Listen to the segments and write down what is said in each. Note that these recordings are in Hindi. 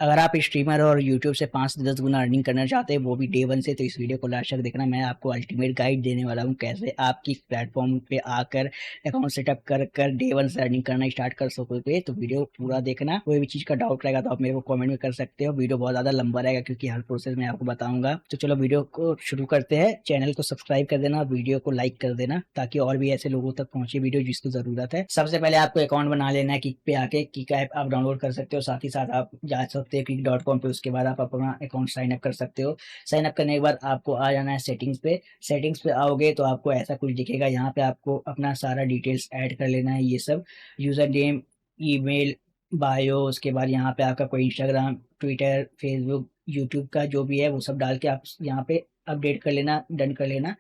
अगर आप स्ट्रीमर और यूट्यूब से 5 से 10 गुना अर्निंग करना चाहते हैं वो भी डे वन से, तो इस वीडियो को लास्ट तक देखना। मैं आपको अल्टीमेट गाइड देने वाला हूँ कैसे आपकी प्लेटफॉर्म पे आकर अकाउंट सेटअप कर कर डे वन से अर्निंग करना स्टार्ट कर सकोगे। तो वीडियो पूरा देखना। कोई भी चीज़ का डाउट रहेगा तो आप मेरे को कमेंट में कर सकते हो। वीडियो बहुत ज़्यादा लंबा रहेगा क्योंकि हर प्रोसेस मैं आपको बताऊंगा। तो चलो वीडियो को शुरू करते हैं। चैनल को सब्सक्राइब कर देना, वीडियो को लाइक कर देना ताकि और भी ऐसे लोगों तक पहुंचे वीडियो जिसको जरूरत है। सबसे पहले आपको अकाउंट बना लेना है। किक पे आके किक ऐप आप डाउनलोड कर सकते हो, साथ ही साथ आप जा सकते हो kick.com पे। उसके बाद आप अपना अकाउंट साइन अप कर सकते हो। साइन अप करने के बाद आपको आ जाना है सेटिंग्स पे। सेटिंग्स पे आओगे तो आपको ऐसा कुछ दिखेगा। यहाँ पे आपको अपना सारा डिटेल्स ऐड कर लेना है, ये सब यूजर नेम, ईमेल, बायो। उसके बाद यहाँ पे आपका कोई इंस्टाग्राम, ट्विटर, फेसबुक, यूट्यूब का जो भी है वो सब डाल के आप यहाँ पे अपडेट कर लेना, डन कर लेना।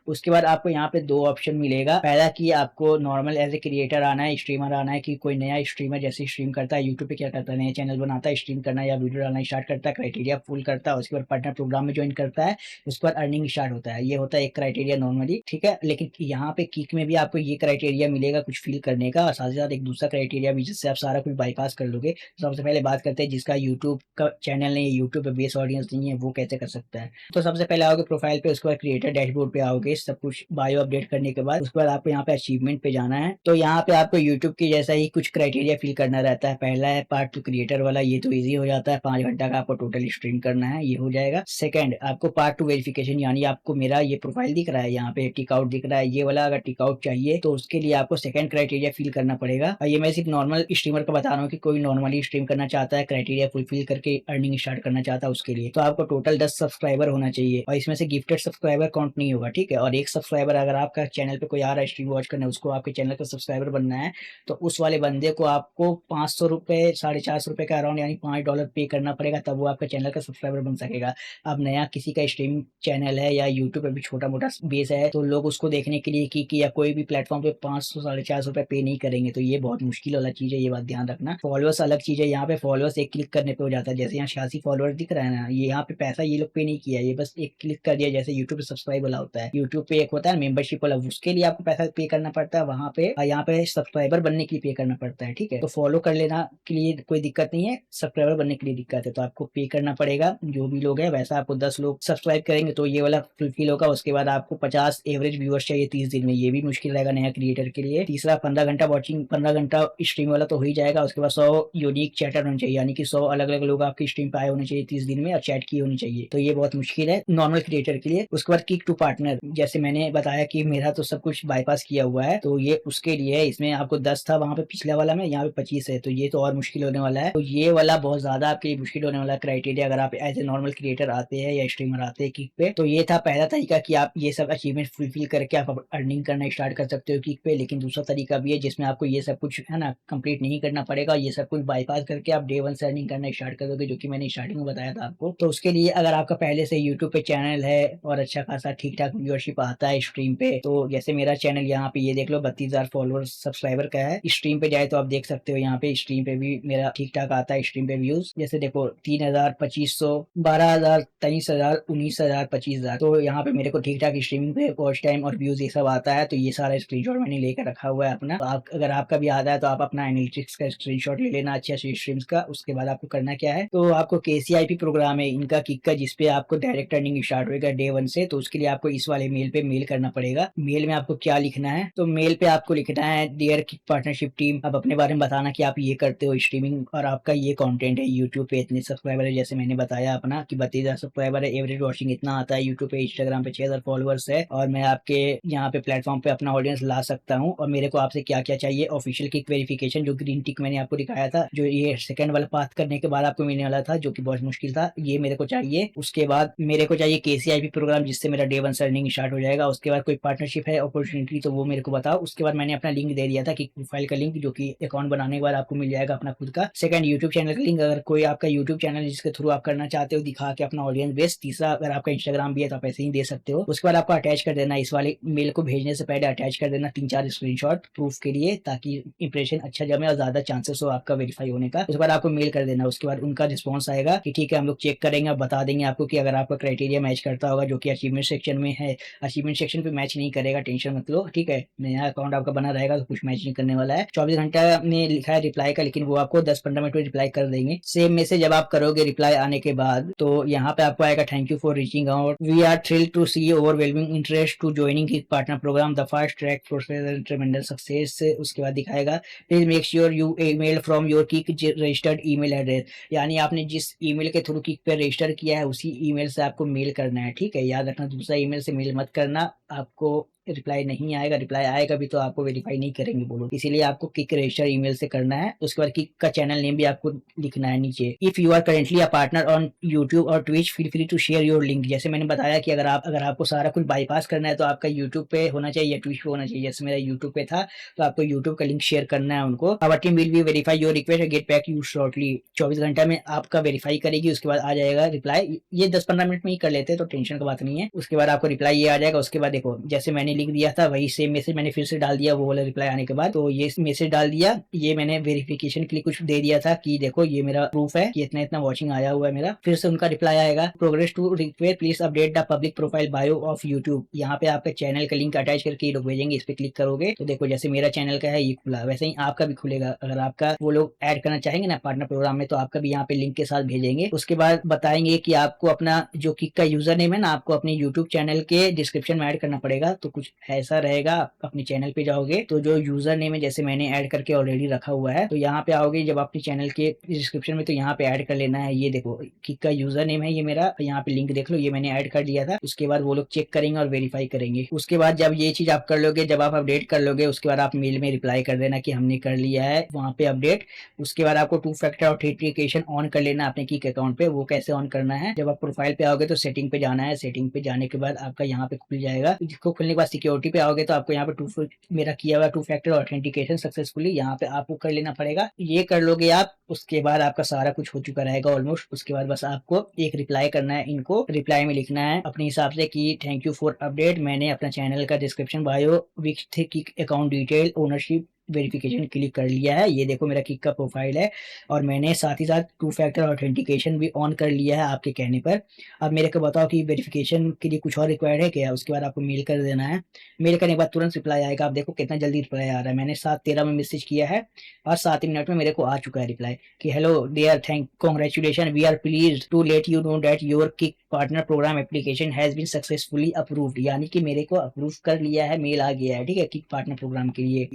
उसके बाद आपको यहाँ पे दो ऑप्शन मिलेगा। पहला कि आपको नॉर्मल एज ए क्रिएटर आना है, स्ट्रीमर आना है, कि कोई नया स्ट्रीमर जैसे स्ट्रीम करता है यूट्यूब पे क्या करता है, नया चैनल बनाता है, स्ट्रीम करना या वीडियो डालना स्टार्ट करता है, क्राइटेरिया फुल करता है, उसके बाद पार्टनर प्रोग्राम में ज्वाइन करता है, उसके बाद अर्निंग स्टार्ट होता है। ये होता है एक क्राइटेरिया नॉर्मली, ठीक है। लेकिन यहाँ पे किक में भी आपको ये क्राइटेरिया मिलेगा कुछ फिल करने का, और साथ ही साथ एक दूसरा क्राइटेरिया भी जिससे आप सारा कुछ बाईपास कर लोगे। सबसे पहले बात करते हैं जिसका यूट्यूब का चैनल नहीं है, यूट्यूब पे बेस ऑडियंस नहीं है, वो कैसे कर सकता है। तो सबसे पहले आओगे प्रोफाइल पे, उसके बाद क्रिएटर डैशबोर्ड पे आओगे, सब कुछ बायो अपडेट करने के बाद उसके बाद आपको यहाँ पे अचीवमेंट पे जाना है। तो यहाँ पे आपको यूट्यूब की जैसा ही कुछ क्राइटेरिया फिल करना रहता है। पहला है पार्ट टू क्रिएटर वाला, ये तो इजी हो जाता है, 5 घंटा का आपको टोटल स्ट्रीम करना है, ये हो जाएगा। सेकंड आपको पार्ट टू वेरिफिकेशन, यानी आपको मेरा ये प्रोफाइल दिख रहा है, यहाँ पे टिक आउट दिख रहा है, ये वाला अगर टिक आउट चाहिए तो उसके लिए आपको सेकंड क्राइटेरिया फिल करना पड़ेगा। और ये मैं सिर्फ नॉर्मल स्ट्रीमर का बता रहा हूँ कि कोई नॉर्मली स्ट्रीम करना चाहता है, क्राइटेरिया फुलफिल करके अर्निंग स्टार्ट करना चाहता है, उसके लिए तो आपको टोटल 10 सब्सक्राइबर होना चाहिए, और इसमें से गिफ्टेड सब्सक्राइबर काउंट नहीं होगा, ठीक है। और एक सब्सक्राइबर अगर आपका चैनल पे कोई आ रहा है स्ट्रीम वॉच करने, उसको आपके चैनल का सब्सक्राइबर बनना है, तो उस वाले बंदे को आपको 500 रुपए, 450 रुपए का अराउंड यानी $5 पे करना पड़ेगा, तब वो आपका चैनल का सब्सक्राइबर बन सकेगा। अब नया किसी का स्ट्रीम चैनल है या यूट्यूब पे भी छोटा मोटा बेस है, तो लोग उसको देखने के लिए कि या कोई भी प्लेटफॉर्म पे 500 450 रुपए पे नहीं करेंगे, तो ये बहुत मुश्किल वाला चीज है, ये बात ध्यान रखना। फॉलोअर्स अलग चीज है, यहाँ पे फॉलोअर्स एक क्लिक करने पे हो जाता है। जैसे यहाँ 86 फॉलोअर्स दिख रहा है ना, ये यहाँ पे पैसा ये लोग पे नहीं किया, ये बस एक क्लिक कर दिया। जैसे यूट्यूब पे सब्सक्राइब वाला होता है, यूट्यूब पे एक होता है मेंबरशिप वाला, उसके लिए आपको पैसा पे करना पड़ता है वहां पे, और यहाँ पे सब्सक्राइबर बनने के लिए पे करना पड़ता है, ठीक है। तो फॉलो कर लेना के लिए कोई दिक्कत नहीं है, सब्सक्राइबर बनने के लिए दिक्कत है, तो आपको पे करना पड़ेगा। जो भी लोग है वैसा आपको 10 लोग सब्सक्राइब करेंगे तो ये वाला फुलफिल होगा। उसके बाद आपको 50 एवरेज व्यूअर्स चाहिए 30 दिन में, ये भी मुश्किल रहेगा नया क्रिएटर के लिए। तीसरा 15 घंटा वॉचिंग, 15 घंटा स्ट्रीम वाला तो हो ही जाएगा। उसके बाद 100 यूनिक चैटर होने चाहिए, यानी कि 100 अलग अलग लोग आपकी स्ट्रीम पे आए होने चाहिए 30 दिन में और चैट की होनी चाहिए, तो ये बहुत मुश्किल है नॉर्मल क्रिएटर के लिए। उसके बाद किक टू पार्टनर, जैसे मैंने बताया कि मेरा तो सब कुछ बाईपास किया हुआ है, तो ये उसके लिए है। इसमें आपको 10 था वहां पे पिछले वाला में, यहाँ पे 25 है, तो ये तो और मुश्किल होने वाला है। तो ये वाला बहुत ज्यादा आपके लिए मुश्किल होने वाला क्राइटेरिया अगर आप एज ए नॉर्मल क्रिएटर आते हैं या स्ट्रीमर आते हैं किक पे। तो ये था पहला तरीका कि आप ये सब अचीवमेंट फुलफिल करके आप अर्निंग करना स्टार्ट कर सकते हो किक पे। लेकिन दूसरा तरीका भी है जिसमें आपको ये सब कुछ है ना कंप्लीट नहीं करना पड़ेगा, ये सब कुछ बाईपास करके आप डे वन से अर्निंग करना स्टार्ट कर दोगे, जो कि मैंने स्टार्टिंग में बताया था आपको। तो उसके लिए अगर आपका पहले से यूट्यूब पे चैनल है और अच्छा खासा ठीक ठाक व्यूअरशिप आता है स्ट्रीम पे, तो जैसे मेरा चैनल यहाँ पे ये देख लो 32,000 फॉलोअर्स सब्सक्राइबर का है। स्ट्रीम पे जाए तो आप देख सकते हो यहाँ पे स्ट्रीम पे भी मेरा ठीक ठाक आता है स्ट्रीम पे व्यूज। जैसे देखो 3,000, 2,500, 12,000, 23,000, 19,000, 25,000, तो यहाँ पे मेरे को ठीक ठाक स्ट्रीमिंग पे वॉच टाइम और व्यूज ये सब आता है। तो ये सारा स्क्रीनशॉट मैंने लेकर रखा हुआ है अपना। तो आप अगर आपका भी आता है तो आप अपना एनालिटिक्स का स्क्रीनशॉट ले लेना अच्छे अच्छे स्ट्रीम्स का। उसके बाद आपको करना क्या है, तो आपको KCIP प्रोग्राम है इनका किक का, जिसपे आपको डायरेक्ट अर्निंग स्टार्ट होगा डे वन से। तो उसके लिए आपको इस वाले मेल पे मेल करना पड़ेगा। मेल में आपको क्या लिखना है, तो मेल पे आपको लिखना है डियर किक पार्टनरशिप टीम। अब अपने बारे में बताना कि आप ये करते हो स्ट्रीमिंग और आपका ये कंटेंट है, यूट्यूब पे इतने सब्सक्राइबर है, जैसे मैंने बताया अपना कि 32,000 सब्सक्राइबर है, एवरेज वॉचिंग इतना आता है, यूट्यूब पे इंस्टाग्राम पे 6,000 फॉलोअर्स है, और मैं आपके यहाँ पे प्लेटफॉर्म पे अपना ऑडियंस ला सकता हूँ। और मेरे को आपसे क्या क्या चाहिए, ऑफिशियल किक वेरिफिकेशन जो ग्रीन टिक मैंने आपको दिखाया था, जो ये सेकंड वाला पाथ करने के बाद आपको मिलने वाला था, जो कि बहुत मुश्किल था, ये मेरे को चाहिए। उसके बाद मेरे को चाहिए KCIP प्रोग्राम, जिससे मेरा डे वन से अर्निंग स्टार्ट हो जाएगा। उसके बाद कोई पार्टनरशिप है अपॉर्चुनिटी तो वो मेरे को बताओ। उसके बाद मैंने अपना लिंक दे दिया था कि प्रोफाइल का लिंक, जो कि अकाउंट बनाने के बाद आपको मिल जाएगा अपना खुद का। सेकंड यूट्यूब चैनल का लिंक, अगर कोई आपका यूट्यूब चैनल जिसके थ्रू आप करना चाहते हो दिखा के अपना ऑडियंस बेस। तीसरा अगर आपका इंस्टाग्राम भी है तो आप ऐसे ही दे सकते हो। उसके बाद आपको अटैच कर देना, इस वाले मेल को भेजने से पहले अटैच कर देना 3-4 स्क्रीनशॉट प्रूफ के लिए, ताकि इंप्रेशन अच्छा जमे और ज्यादा चांसेस हो आपका वेरीफाई होने का। उसके बाद आपको मेल कर देना। उसके बाद उनका रिस्पॉन्स आएगा कि ठीक है हम लोग चेक करेंगे और बता देंगे आपको कि अगर आपका क्राइटेरिया मैच करता होगा, जो कि अचीवमेंट सेक्शन में है, अचीवमेंट सेक्शन पे मैच नहीं करेगा, टेंशन मत लो, ठीक है। नया अकाउंट आपका बना रहेगा तो कुछ मैच नहीं करने वाला है। 24 घंटा में लिखा है रिप्लाई का, लेकिन वो आपको 10-15 मिनट में रिप्लाई कर देंगे। सेम मैसेज जब आप करोगे रिप्लाई आने के बाद, तो यहाँ पे आपको आएगा thank you for reaching out, we are thrilled to see overwhelming interest to joining Kick partner program, the fast track process and tremendous success. उसके बाद दिखाएगा please make sure you email from your Kick registered email address, यानी आपने जिस ईमेल के थ्रू किक पे रजिस्टर किया है उसी ईमेल से आपको मेल करना है, ठीक है। याद रखना दूसरा ईमेल से मेल मत करना, आपको रिप्लाई नहीं आएगा। रिप्लाई आएगा भी तो आपको वेरीफाई नहीं करेंगे बोलो, इसीलिए आपको किक रजिस्टर ईमेल से करना है। उसके बाद किक का चैनल नेम भी आपको लिखना है नीचे। If you are currently a partner on YouTube और Twitch feel free to share your link. जैसे मैंने बताया कि अगर आपको सारा कुछ बाईपास करना है तो आपका यूट्यूब पे होना चाहिए या ट्विच पे होना चाहिए। जैसे मेरा यूट्यूब पे था तो आपको यूट्यूब का लिंक शेयर करना है उनको। Our team will be verify your request get back you shortly. 24 घंटा में आपका वेरीफाई करेगी, उसके बाद आ जाएगा रिप्लाई। ये 10-15 मिनट में ही कर लेते हैं तो टेंशन का बात नहीं है। उसके बाद आपको रिप्लाई ये आ जाएगा। उसके बाद देखो जैसे मैंने लिख दिया था वही सेम मैसेज मैंने फिर से डाल दिया, वो वाला रिप्लाई आने के बाद। तो ये मैसेज डाल दिया, ये मैंने वेरिफिकेशन के लिए कुछ दे दिया था कि देखो ये मेरा प्रूफ है कि इतना इतना वॉचिंग आया हुआ है मेरा। फिर से उनका रिप्लाई आएगा progress to request please update the public profile bio of YouTube. यहाँ पे आपका चैनल का लिंक अटैच करके ये लोग भेजेंगे, इस पे क्लिक करोगे तो देखो जैसे मेरा चैनल का है ये खुला, वैसे ही आपका भी खुलेगा। अगर आपका वो लोग ऐड करना चाहेंगे ना पार्टनर प्रोग्राम में तो आपका भी यहाँ पे लिंक के साथ भेजेंगे। उसके बाद बताएंगे कि आपको अपना जो किक का यूजर नेम है ना आपको अपने यूट्यूब चैनल के डिस्क्रिप्शन में ऐड करना पड़ेगा। तो कुछ ऐसा रहेगा, अपने चैनल पे जाओगे तो जो यूजर नेम है जैसे मैंने ऐड करके ऑलरेडी रखा हुआ है, तो यहाँ पे आओगे जब अपने चैनल के डिस्क्रिप्शन में तो यहाँ पे ऐड कर लेना है। ये देखो किक का यूजर नेम है ये मेरा, यहाँ पे लिंक देख लो, ये मैंने ऐड कर लिया था। उसके बाद वो लोग चेक करेंगे और वेरीफाई करेंगे। उसके बाद जब ये चीज आप कर लोगे, जब आप अपडेट कर लोगे, उसके बाद आप मेल में रिप्लाई कर देना कि हमने कर लिया है वहाँ पे अपडेट। उसके बाद आपको 2 फैक्टर ऑथेंटिकेशन ऑन कर लेना अपने किक अकाउंट पे। वो कैसे ऑन करना है, जब आप प्रोफाइल पे आओगे तो सेटिंग पे जाना है। सेटिंग पे जाने के बाद आपका यहाँ पे खुल जाएगा। जिसको खुलने के बाद सिक्योरिटी पे आओगे तो आपको यहाँ पे मेरा किया हुआ 2 फैक्टर ऑथेंटिकेशन सक्सेसफुली यहाँ पे आपको कर लेना पड़ेगा। ये कर लोगे आप, उसके बाद आपका सारा कुछ हो चुका रहेगा ऑलमोस्ट। उसके बाद बस आपको एक रिप्लाई करना है। इनको रिप्लाई में लिखना है अपने हिसाब से कि थैंक यू फॉर अपडेट, मैंने अपना चैनल का डिस्क्रिप्शन बायो विच थे kick account detail ownership verification click कर लिया है। ये देखो मेरा किक का प्रोफाइल है और मैंने साथ ही साथ 2 फैक्टर ऑथेंटिकेशन भी ऑन कर लिया है आपके कहने पर। अब मेरे को बताओ कि वेरिफिकेशन के लिए कुछ और रिक्वायर्ड है क्या। उसके बाद आपको मेल कर देना है। मेल करने के बाद तुरंत रिप्लाई आएगा। आप देखो कितना जल्दी रिप्लाई आ रहा है। मैंने 7:13 में मैसेज किया है और 7 ही मिनट में मेरे को आ चुका है रिप्लाई कि hello dear thank congratulation we are please to let you know that your Kick partner program application has been successfully approved. यानी कि मेरे को अप्रूव कर लिया है, मेल आ गया है, ठीक है, किक पार्टनर प्रोग्राम के लिए।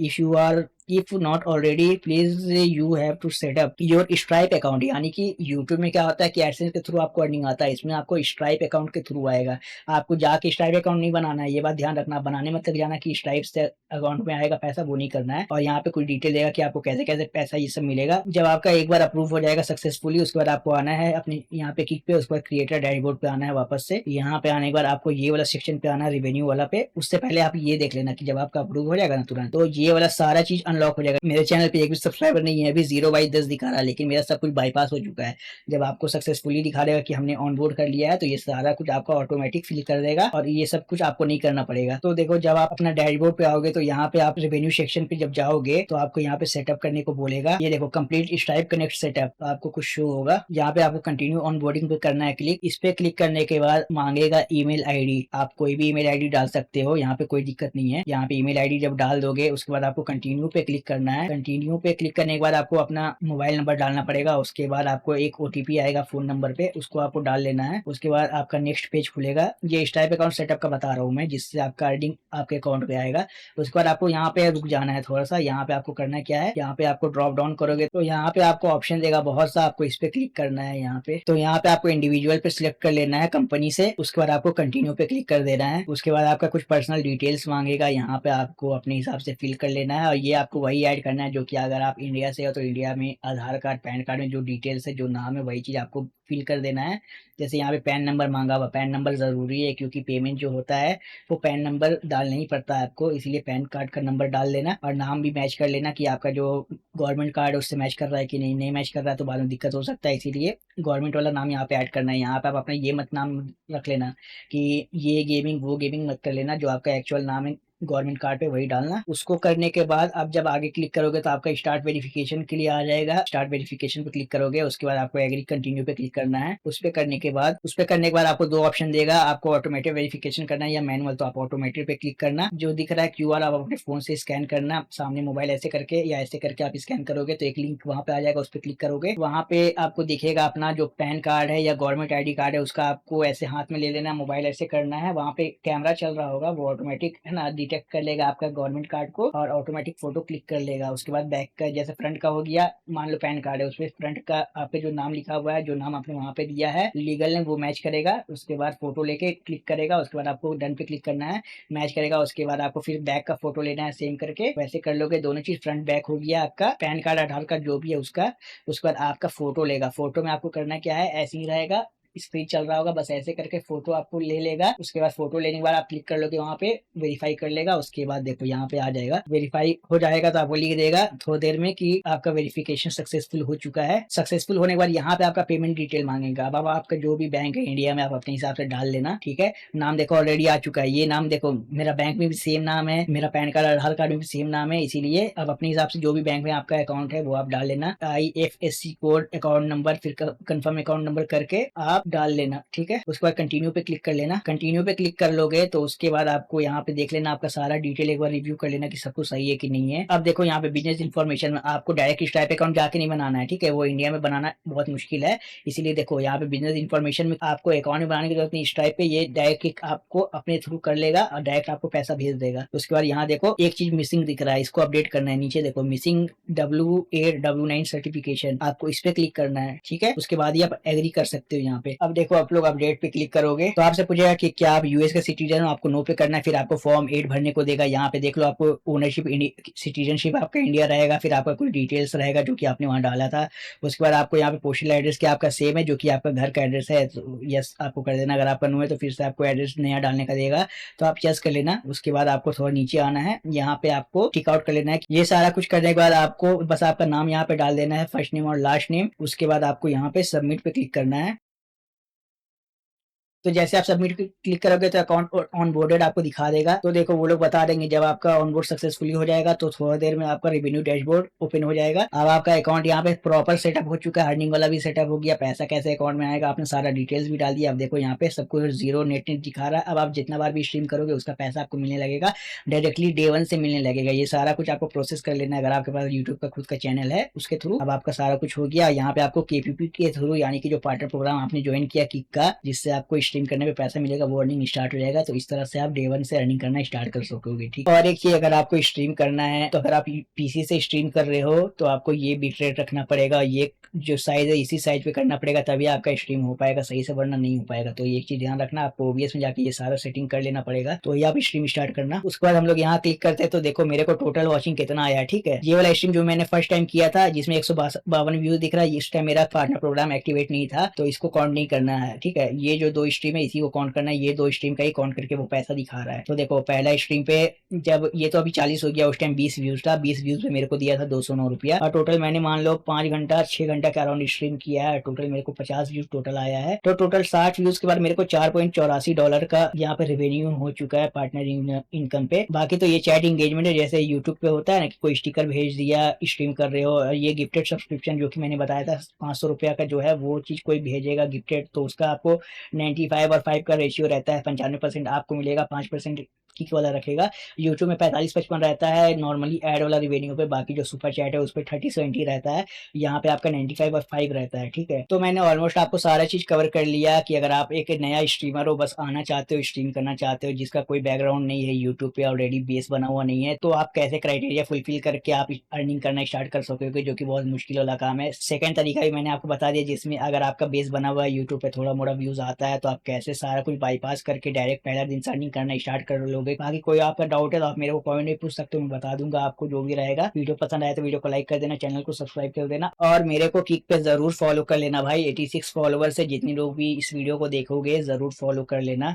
If not already please you have to set up your Stripe account. यानी कि यूट्यूब में क्या होता है कि एडसेंस के थ्रू आपको अर्निंग आता है, इसमें आपको स्ट्राइप अकाउंट के थ्रू आएगा। आपको जाके स्ट्राइप अकाउंट नहीं बनाना है, ये बात ध्यान रखना। बनाने मत लग जाना कि स्ट्राइप से अकाउंट में आएगा पैसा, वो नहीं करना है। और यहाँ पे कुछ डिटेल देगा कि आपको कैसे कैसे पैसा ये सब मिलेगा। जब आपका एक बार अप्रूव हो जाएगा सक्सेसफुली, उसके बाद आपको आना है अपने यहाँ पे किक पे, उसके बाद क्रिएटर डैशबोर्ड पे आना है वापस से। यहाँ पे आने के बाद आपको ये वाला सेक्शन पे आना है, रेवेन्यू वाला पे। उससे पहले आप ये देख लेना कि जब आपका अप्रूव हो जाएगा ना तुरंत, तो ये वाला सारा चीज अनलॉक हो जाएगा। मेरे चैनल पे एक भी सब्सक्राइबर नहीं है, अभी 0/10 दिखा रहा है, लेकिन मेरा सब कुछ बाईपास हो चुका है। जब आपको सक्सेसफुली दिखा देगा कि हमने ऑन बोर्ड कर लिया है तो ये सारा कुछ आपका ऑटोमेटिक फिल कर देगा और ये सब कुछ आपको नहीं करना पड़ेगा। तो देखो जब आप अपना डैशबोर्ड पे आओगे तो यहाँ पे आप रेवेन्यू सेक्शन पे जब जाओगे तो आपको यहाँ पे सेटअप करने को बोलेगा। ये देखो कंप्लीट स्ट्राइप कनेक्ट सेटअप, तो आपको कुछ शो होगा। यहाँ पे आपको कंटिन्यू ऑन बोर्डिंग पे करना है क्लिक। इस पे क्लिक करने के बाद मांगेगा ईमेल आईडी। आप कोई भी ईमेल आईडी डाल सकते हो, यहाँ पे कोई दिक्कत नहीं है। यहाँ पे ईमेल आईडी जब डाल दोगे उसके बाद आपको कंटिन्यू पे क्लिक करना है। कंटिन्यू पे क्लिक करने के बाद आपको अपना मोबाइल नंबर डालना पड़ेगा। उसके बाद आपको एक ओटीपी आएगा फोन नंबर पे, उसको आपको डाल लेना है। उसके बाद आपका नेक्स्ट पेज खुलेगा। ये स्ट्राइप अकाउंट सेटअप का बता रहा हूँ मैं, जिससे आपका अर्निंग आपके अकाउंट पे आएगा। उसके बाद आपको यहाँ पे रुक जाना है थोड़ा सा। यहाँ पे आपको करना क्या है, यहाँ पे आपको ड्रॉप डाउन करोगे तो यहाँ पे आपको ऑप्शन देगा बहुत सा, आपको इस पे क्लिक करना है। यहाँ पे तो यहाँ पे आपको इंडिविजुअल पे सिलेक्ट कर लेना है कंपनी से। उसके बाद आपको कंटिन्यू पे क्लिक कर देना है। उसके बाद आपका कुछ पर्सनल डिटेल्स मांगेगा, यहाँ पे आपको अपने हिसाब से फिल कर लेना है। और ये आपको वही ऐड करना है जो कि अगर आप इंडिया से हो तो इंडिया में आधार कार्ड पैन कार्ड में जो डिटेल्स है, जो नाम है, वही चीज आपको फिल कर देना है। जैसे यहाँ पे पैन नंबर मांगा हुआ, पैन नंबर जरूरी है क्योंकि पेमेंट जो होता है वो पैन नंबर डालना ही पड़ता है आपको, इसलिए पैन कार्ड का नंबर डाल लेना। और नाम भी मैच कर लेना कि आपका जो गवर्नमेंट कार्ड है उससे मैच कर रहा है कि नहीं। नहीं मैच कर रहा है तो बाद में दिक्कत हो सकता है, इसीलिए गवर्नमेंट वाला नाम यहाँ पे ऐड करना है। यहाँ पे आप अपना ये मत नाम रख लेना कि ये गेमिंग वो गेमिंग मत कर लेना, जो आपका एक्चुअल नाम है गवर्नमेंट कार्ड पे वही डालना। उसको करने के बाद आप जब आगे क्लिक करोगे तो आपका स्टार्ट वेरिफिकेशन के लिए आ जाएगा। स्टार्ट वेरिफिकेशन पे क्लिक करोगे, उसके बाद आपको एग्री कंटिन्यू पे क्लिक करना है। उस पे करने के बाद आपको 2 ऑप्शन देगा, आपको ऑटोमेटिक वेरिफिकेशन करना है या मैनुअल, तो आप ऑटोमेटिक पे क्लिक करना। जो दिख रहा है क्यूआर आप अपने फोन से स्कैन करना, सामने मोबाइल ऐसे करके या ऐसे करके आप स्कैन करोगे तो एक लिंक वहां पे आ जाएगा, उस पर क्लिक करोगे। वहां पे आपको दिखेगा अपना जो पैन कार्ड है या गवर्नमेंट आईडी कार्ड है उसका आपको ऐसे हाथ में ले लेना, मोबाइल ऐसे करना है। वहां पे कैमरा चल रहा होगा, वो ऑटोमेटिक है ना डिटेक्ट कर लेगा आपका गवर्नमेंट कार्ड को और ऑटोमेटिक फोटो क्लिक कर लेगा। उसके बाद बैक का, जैसे फ्रंट का हो गया, मान लो पैन कार्ड है उसमें फ्रंट का आपके जो नाम लिखा हुआ है, जो नाम आपने वहां पे दिया है लीगल नेम, वो मैच करेगा। उसके बाद फोटो लेके क्लिक करेगा, उसके बाद आपको डन पे क्लिक करना है, मैच करेगा। उसके बाद आपको फिर बैक का फोटो लेना है, सेम करके वैसे कर लोगे। दोनों चीज फ्रंट बैक हो गया आपका, पैन कार्ड आधार कार्ड जो भी है उसका। उसके बाद आपका फोटो लेगा। फोटो में आपको करना क्या है, ऐसे ही रहेगा, स्क्रीन चल रहा होगा, बस ऐसे करके फोटो आपको ले लेगा। उसके बाद फोटो लेने के बाद आप क्लिक कर लोगे वहां पे, वेरीफाई कर लेगा। उसके बाद देखो यहाँ पे आ जाएगा, वेरीफाई हो जाएगा तो आपको लिख देगा थोड़ी देर में कि आपका वेरिफिकेशन सक्सेसफुल हो चुका है। सक्सेसफुल होने के बाद यहाँ पे आपका पेमेंट डिटेल मांगेगा। अब आपका जो भी बैंक है इंडिया में आप अपने हिसाब से डाल लेना, ठीक है। नाम देखो ऑलरेडी आ चुका है, ये नाम देखो मेरा बैंक में भी सेम नाम है, मेरा पैन कार्ड आधार कार्ड में भी सेम नाम है, इसीलिए अब अपने हिसाब से जो भी बैंक में आपका अकाउंट है वो आप डाल लेना। IFSC कोड, अकाउंट नंबर, फिर कंफर्म अकाउंट नंबर करके आप डाल लेना, ठीक है। उसके बाद कंटिन्यू पे क्लिक कर लेना। कंटिन्यू पे क्लिक कर लोगे तो उसके बाद आपको यहाँ पे देख लेना, आपका सारा डिटेल एक बार रिव्यू कर लेना कि सब कुछ सही है कि नहीं है। अब देखो यहाँ पे बिजनेस इन्फॉर्मेशन में आपको डायरेक्ट स्ट्राइप अकाउंट जाके नहीं बनाना है, ठीक है, वो इंडिया में बनाना बहुत मुश्किल है। इसीलिए देखो यहाँ पे बिजनेस इन्फॉर्मेशन में आपको अकाउंट में बनाने की जरूरत नहीं, स्ट्राइप पे ये डायरेक्ट आपको अपने थ्रू कर लेगा और डायरेक्ट आपको पैसा भेज देगा। उसके बाद यहाँ देखो एक चीज मिसिंग दिख रहा है, इसको अपडेट करना है। नीचे देखो मिसिंग W8W9 सर्टिफिकेशन, आपको इस पे क्लिक करना है, ठीक है। उसके बाद ही आप एग्री कर सकते हो यहाँ पे। अब देखो आप लोग अपडेट पे क्लिक करोगे तो आपसे पूछेगा कि क्या आप यूएस का सिटीजन हो, आपको नो पे करना है। फिर आपको फॉर्म 8 भरने को देगा। यहाँ पे देख लो आपको ओनरशिप सिटीजनशिप आपका इंडिया रहेगा, फिर आपका कुछ डिटेल्स रहेगा जो कि आपने वहाँ डाला था। उसके बाद आपको यहाँ पे पोस्टल एड्रेस क्या आपका सेम है जो कि आपका घर का एड्रेस है, तो यस आपको कर देना। अगर आपका नो है तो फिर से आपको एड्रेस नया डालने का देगा, तो आप यस कर लेना। उसके बाद आपको थोड़ा नीचे आना है, यहाँ पे आपको टिक आउट कर लेना है। ये सारा कुछ करने के बाद आपको बस आपका नाम यहाँ पे डाल देना है, फर्स्ट नेम और लास्ट नेम। उसके बाद आपको यहाँ पे सबमिट पे क्लिक करना है। तो जैसे आप सबमिट क्लिक करोगे तो अकाउंट ऑन बोर्डेड आपको दिखा देगा। तो देखो वो लोग बता देंगे जब आपका ऑन बोर्ड सक्सेसफुली हो जाएगा तो थोड़ा देर में आपका रेवेन्यू डैशबोर्ड ओपन हो जाएगा। अब आपका अकाउंट यहाँ पे प्रॉपर सेटअप हो चुका है, अर्निंग वाला भी सेटअप हो गया। पैसा कैसे अकाउंट में आएगा आपने सारा डिटेल्स भी डाल दिया। अब देखो यहाँ पे सब कुछ जीरो नेट दिखा रहा है। अब आप जितना बार भी स्ट्रीम करोगे उसका पैसा आपको मिलने लगेगा, डायरेक्टली डे 1 से मिलने लगेगा। ये सारा कुछ आपको प्रोसेस कर लेना है अगर आपके पास यूट्यूब का खुद का चैनल है उसके थ्रू। अब आपका सारा कुछ हो गया। यहाँ पे आपको KPP के थ्रू, यानी कि जो पार्टनर प्रोग्राम आपने ज्वाइन किया किक का, जिससे आपको स्ट्रीम करने में पैसा मिलेगा, वो अर्निंग स्टार्ट हो जाएगा। तो इस तरह से आप डे 1 से अर्निंग करना स्टार्ट कर सकोगे, ठीक। और एक चीज, अगर आपको स्ट्रीम करना है तो अगर आप पीसी से स्ट्रीम कर रहे हो तो आपको ये बिट रेट रखना पड़ेगा, ये जो साइज है इसी साइज पे करना पड़ेगा, तभी आपका स्ट्रीम हो पाएगा सही से, वरना नहीं हो पाएगा। तो ये एक चीज ध्यान रखना, आपको OBS में जाके ये सारा सेटिंग कर लेना पड़ेगा, तो ये आप स्ट्रीम स्टार्ट करना। उसके बाद हम लोग यहाँ क्लिक करते हैं तो देखो मेरे को टोटल वॉचिंग कितना आया, ठीक है। ये वाला स्ट्रीम जो मैंने फर्स्ट टाइम किया था जिसमें 152 व्यूज दिख रहा है, इस टाइम मेरा पार्टनर प्रोग्राम एक्टिवेट नहीं था, तो इसको काउंट नहीं करना है, ठीक है। ये जो 2 स्ट्रीम है इसी को काउंट करना है, ये 2 स्ट्रीम का ही काउंट करके वो पैसा दिखा रहा है। तो देखो पहला स्ट्रीम पे जब ये तो अभी 40 हो गया, उस टाइम 20 व्यूज था, 20 व्यूज पे मेरे को दिया था 209 रुपया। और टोटल मैंने मान लो 5 घंटा 6 घंटा के अराउंड स्ट्रीम किया है। टोटल मेरे को 50 व्यूज टोटल आया है। तो टोटल 60 व्यूज के बाद मेरे को $4.84 का यहाँ पे रेवेन्यू हो चुका है पार्टनर इनकम पे। बाकी तो ये चैट इंगेजमेंट है, जैसे यूट्यूब पे होता है ना कि कोई स्टिकर भेज दिया स्ट्रीम कर रहे हो, और ये गिफ्टेड सब्सक्रिप्शन जो कि मैंने बताया था 500 रुपया का जो है, वो चीज कोई भेजेगा गिफ्टेड तो उसका आपको 95 और 5 का रेशियो रहता है। 95% आपको मिलेगा, 5% किक वाला रखेगा। यूट्यूब में 45-55 रहता है नॉर्मली एड वाला रिवेन्यू पे, बाकी जो सुपर चैट है उस पर 30-70 रहता है। यहाँ पे आपका 95 और 5 रहता है, ठीक है। तो मैंने ऑलमोस्ट आपको सारा चीज कवर कर लिया कि अगर आप एक नया स्ट्रीमर हो, बस आना चाहते हो, स्ट्रीम करना चाहते हो, जिसका कोई बैकग्राउंड नहीं है, यूट्यूब पे ऑलरेडी बेस बना हुआ नहीं है, तो आप कैसे क्राइटेरिया फुलफिल करके आप अर्निंग करना स्टार्ट कर सकोगे, जो कि बहुत मुश्किल वाला काम है। सेकंड तरीका भी मैंने आपको बता दिया, जिसमें अगर आपका बेस बना हुआ है यूट्यूब पे, थोड़ा मोड़ा व्यूज आता है, तो आप कैसे सारा कुछ बाईपास करके डायरेक्ट पहला दिन से अर्निंग करना स्टार्ट कर लोगे। बाकी कोई आपका डाउट है तो आप मेरे को कमेंट में पूछ सकते हो, मैं बता दूंगा आपको जो भी रहेगा। वीडियो पसंद आया तो वीडियो को लाइक कर देना, चैनल को सब्सक्राइब कर देना, और मेरे को किक पे जरूर फॉलो कर लेना भाई। 86 फॉलोवर्स है, जितने लोग भी इस वीडियो को देखोगे जरूर फॉलो कर लेना।